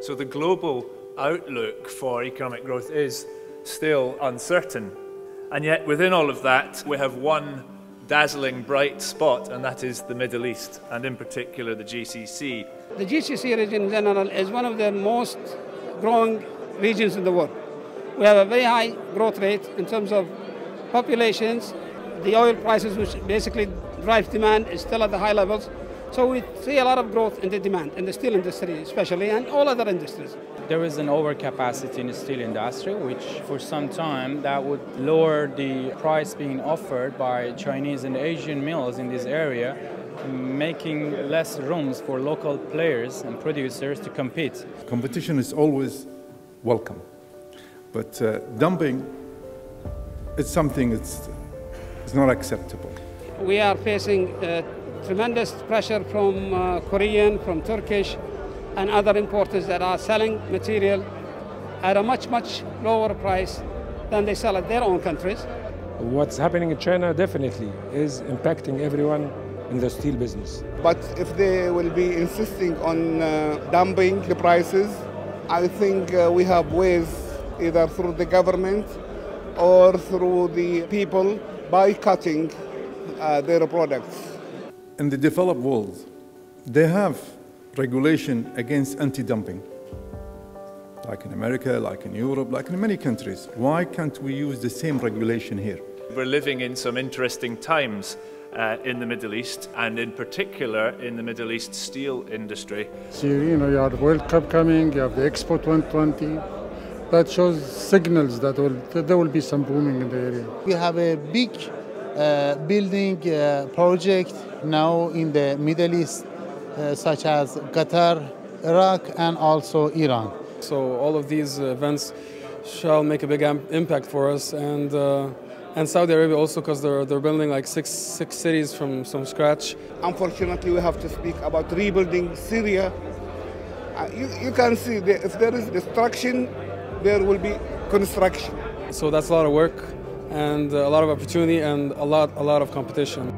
So the global outlook for economic growth is still uncertain. And yet within all of that, we have one dazzling bright spot, and that is the Middle East, and in particular the GCC. The GCC region in general is one of the most growing regions in the world. We have a very high growth rate in terms of populations. The oil prices, which basically drives demand, is still at the high levels. So we see a lot of growth in the demand, in the steel industry especially, and all other industries. There is an overcapacity in the steel industry, which for some time that would lower the price being offered by Chinese and Asian mills in this area, making less rooms for local players and producers to compete. Competition is always welcome, but dumping is something that's not acceptable. We are facing tremendous pressure from Korean, from Turkish, and other importers that are selling material at a much, much lower price than they sell at their own countries. What's happening in China definitely is impacting everyone in the steel business. But if they will be insisting on dumping the prices, I think we have ways, either through the government or through the people boycotting their products. In the developed world, they have regulation against anti-dumping, like in America, like in Europe, like in many countries. Why can't we use the same regulation here? We're living in some interesting times in the Middle East, and in particular in the Middle East steel industry. So, you have the World Cup coming, you have the Expo 2020. That shows signals that there will be some booming in the area. We have a big building project now in the Middle East, such as Qatar, Iraq, and also Iran. So all of these events shall make a big impact for us, and Saudi Arabia also, because they're building like six cities from scratch. Unfortunately, we have to speak about rebuilding Syria. You can see that if there is destruction, there will be construction. So that's a lot of work and a lot of opportunity and a lot of competition.